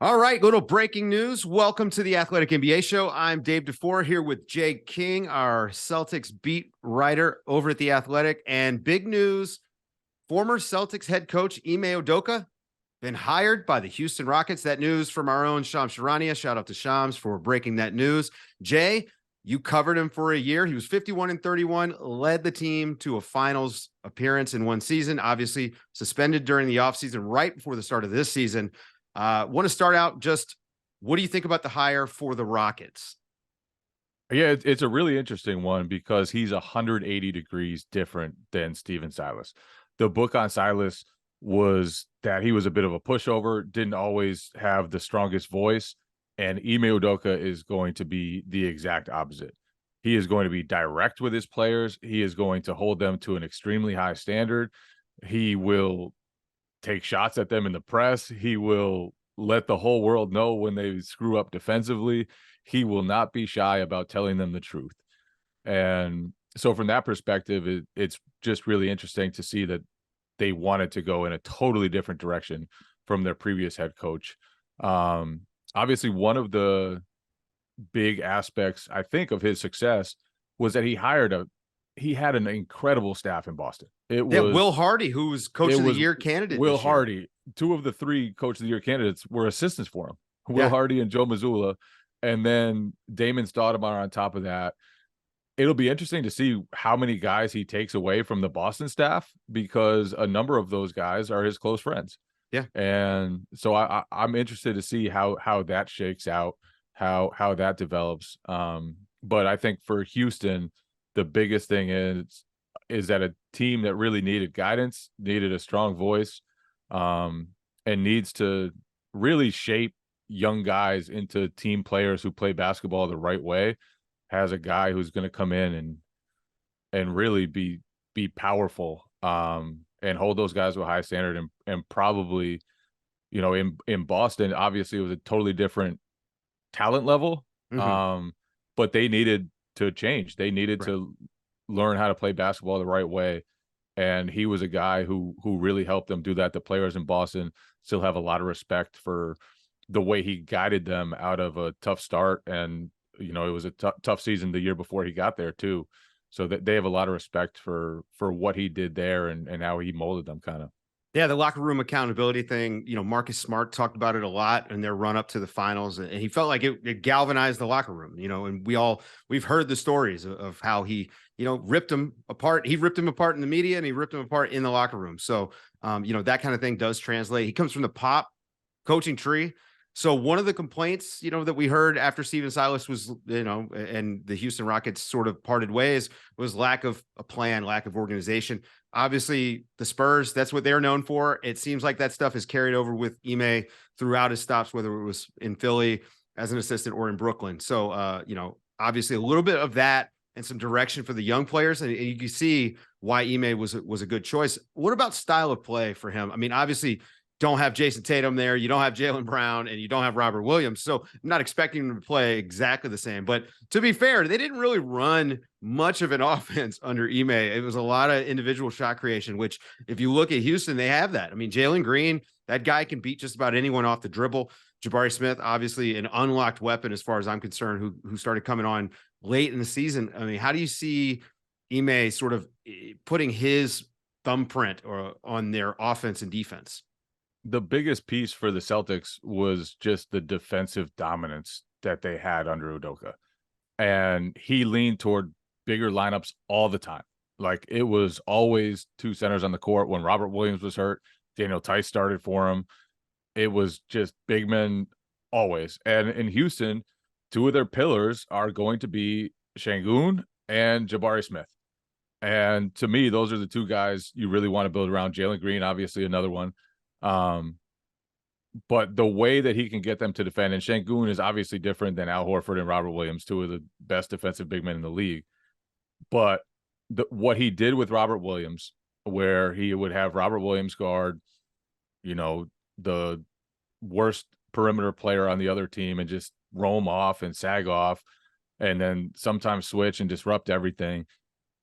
All right, little breaking news. Welcome to the Athletic NBA show. I'm Dave DeFore here with Jay King, our Celtics beat writer over at the Athletic. And big news, former Celtics head coach Ime Udoka been hired by the Houston Rockets. That news from our own Shams Charania. Shout out to Shams for breaking that news. Jay, you covered him for a year. He was 51 and 31, led the team to a finals appearance in one season, obviously suspended during the offseason right before the start of this season. Want to start out just what do you think about the hire for the Rockets? Yeah, it's a really interesting one because he's 180 degrees different than Steven Silas. The book on Silas was that he was a bit of a pushover, didn't always have the strongest voice, and Ime Udoka is going to be the exact opposite. He is going to be direct with his players. He is going to hold them to an extremely high standard. He will take shots at them in the press. He will let the whole world know when they screw up defensively. He will not be shy about telling them the truth. And so from that perspective, it's just really interesting to see that they wanted to go in a totally different direction from their previous head coach. Obviously, one of the big aspects, I think, of his success was that he had an incredible staff in Boston. Yeah, Will Hardy, who was Coach It of the was Year candidate Will this year. Hardy. Two of the three Coach of the Year candidates were assistants for him. Will Yeah, Hardy and Joe Mazzulla, and then Damon Stoudemire on top of that. It'll be interesting to see how many guys he takes away from the Boston staff because a number of those guys are his close friends. yeah. And so I'm interested to see how that shakes out, how that develops. But I think for Houston, the biggest thing is that a team that really needed guidance, needed a strong voice, and needs to really shape young guys into team players who play basketball the right way, has a guy who's going to come in and really be powerful, and hold those guys to a high standard, and probably, in Boston, obviously it was a totally different talent level. Mm-hmm. But they needed to change. They needed Right. to learn how to play basketball the right way. And he was a guy who really helped them do that. The players in Boston still have a lot of respect for the way he guided them out of a tough start. And, it was a tough season the year before he got there too. So that they have a lot of respect for what he did there and how he molded them kind of. Yeah, the locker room accountability thing, Marcus Smart talked about it a lot in their run up to the finals. And he felt like it galvanized the locker room, and we've heard the stories of how he, ripped him apart. He ripped him apart in the media and he ripped him apart in the locker room. So, that kind of thing does translate. He comes from the Pop coaching tree. So one of the complaints, that we heard after Steven Silas was, and the Houston Rockets sort of parted ways was lack of a plan, lack of organization. Obviously, the Spurs, that's what they're known for. It seems like that stuff is carried over with Ime throughout his stops, whether it was in Philly as an assistant or in Brooklyn. So, obviously a little bit of that and some direction for the young players. And you can see why Ime was a good choice. What about style of play for him? I mean, obviously, don't have Jason Tatum there. You don't have Jaylen Brown and you don't have Robert Williams. So I'm not expecting them to play exactly the same. But to be fair, they didn't really run much of an offense under Ime. It was a lot of individual shot creation, which if you look at Houston, they have that. I mean, Jalen Green, that guy can beat just about anyone off the dribble. Jabari Smith, obviously an unlocked weapon as far as I'm concerned, who started coming on late in the season. I mean, how do you see Ime sort of putting his thumbprint on their offense and defense? The biggest piece for the Celtics was just the defensive dominance that they had under Udoka. And he leaned toward bigger lineups all the time. Like it was always two centers on the court. When Robert Williams was hurt, Daniel Tice started for him. It was just big men always. And in Houston, two of their pillars are going to be Şengün and Jabari Smith. And to me, those are the two guys you really want to build around. Jalen Green, obviously, another one. Um, but the way that he can get them to defend, and Şengün is obviously different than Al Horford and Robert Williams, two of the best defensive big men in the league. But what he did with Robert Williams, where he would have Robert Williams guard, the worst perimeter player on the other team and just roam off and sag off, and then sometimes switch and disrupt everything.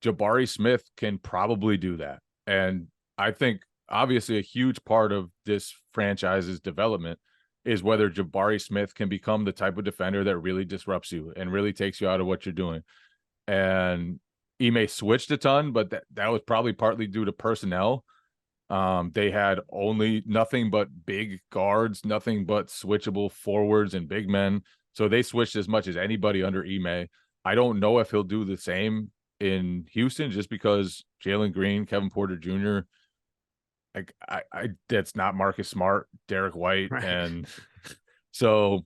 Jabari Smith can probably do that. And I think obviously a huge part of this franchise's development is whether Jabari Smith can become the type of defender that really disrupts you and really takes you out of what you're doing. And Ime switched a ton, but that was probably partly due to personnel. They had only nothing but big guards, nothing but switchable forwards and big men. So they switched as much as anybody under Ime. I don't know if he'll do the same in Houston just because Jalen Green, Kevin Porter Jr., like that's not Marcus Smart, Derek White. Right. And so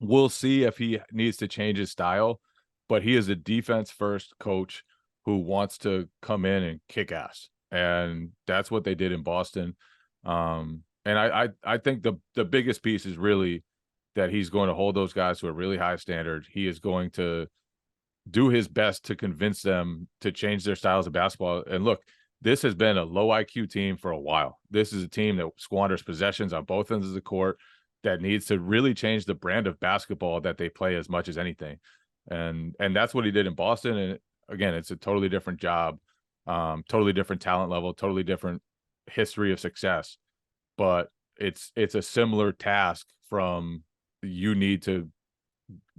we'll see if he needs to change his style, but he is a defense first coach who wants to come in and kick ass. And that's what they did in Boston. And I think the biggest piece is really that he's going to hold those guys to a really high standard. He is going to do his best to convince them to change their styles of basketball. And look, this has been a low IQ team for a while. This is a team that squanders possessions on both ends of the court, that needs to really change the brand of basketball that they play as much as anything. And that's what he did in Boston. And again, it's a totally different job, totally different talent level, totally different history of success. But it's a similar task from you need to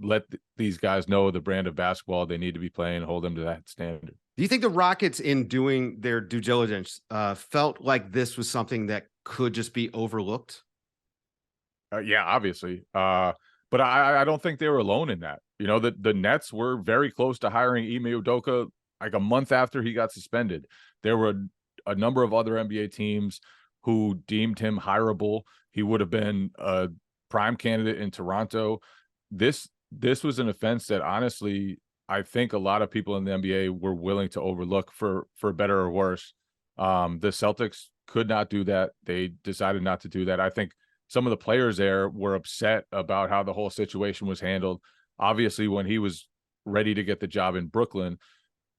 let these guys know the brand of basketball they need to be playing, hold them to that standard. Do you think the Rockets, in doing their due diligence, felt like this was something that could just be overlooked? Yeah, obviously. But I don't think they were alone in that. You know, the Nets were very close to hiring Ime Udoka like a month after he got suspended. There were a number of other NBA teams who deemed him hireable. He would have been a prime candidate in Toronto. This was an offense that honestly I think a lot of people in the NBA were willing to overlook for better or worse. The Celtics could not do that. They decided not to do that. I think some of the players there were upset about how the whole situation was handled. Obviously, when he was ready to get the job in Brooklyn,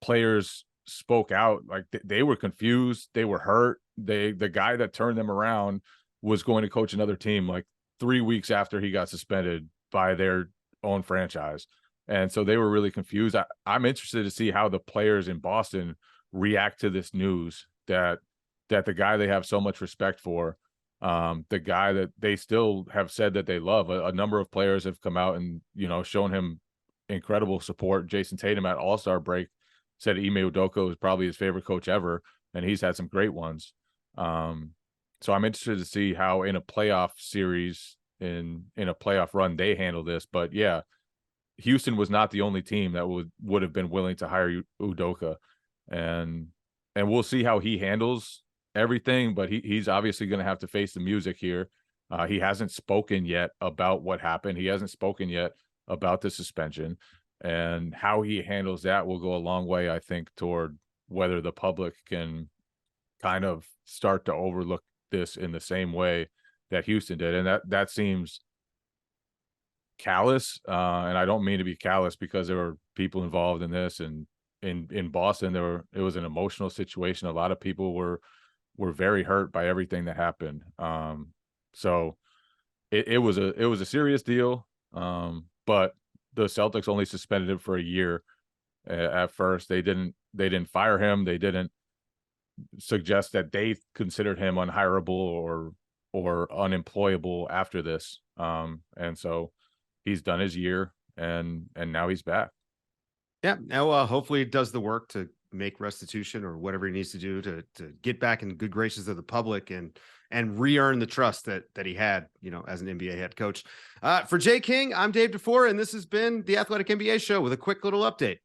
players spoke out. Like they were confused, they were hurt. The guy that turned them around was going to coach another team like 3 weeks after he got suspended by their own franchise. And so they were really confused. I'm interested to see how the players in Boston react to this news that the guy they have so much respect for, the guy that they still have said that they love. A number of players have come out and, you know, shown him incredible support. Jason Tatum at All-Star break said Ime Udoka was probably his favorite coach ever, and he's had some great ones. So I'm interested to see how in a playoff series, in a playoff run, they handle this. But yeah, Houston was not the only team that would have been willing to hire Udoka, and we'll see how he handles everything. But he's obviously going to have to face the music here. He hasn't spoken yet about what happened. He hasn't spoken yet about the suspension, and how he handles that will go a long way, I think, toward whether the public can kind of start to overlook this in the same way that Houston did. And that seems callous. And I don't mean to be callous, because there were people involved in this, and in Boston, it was an emotional situation. A lot of people were very hurt by everything that happened. So it was a serious deal. But the Celtics only suspended him for a year. At first, they didn't fire him. They didn't suggest that they considered him unhireable or unemployable after this. And so he's done his year, and now he's back. Yeah. Now, hopefully it does the work to make restitution or whatever he needs to do to get back in good graces of the public and re-earn the trust that he had, you know, as an NBA head coach. For Jay King, I'm Dave DeFore, and this has been the Athletic NBA Show with a quick little update.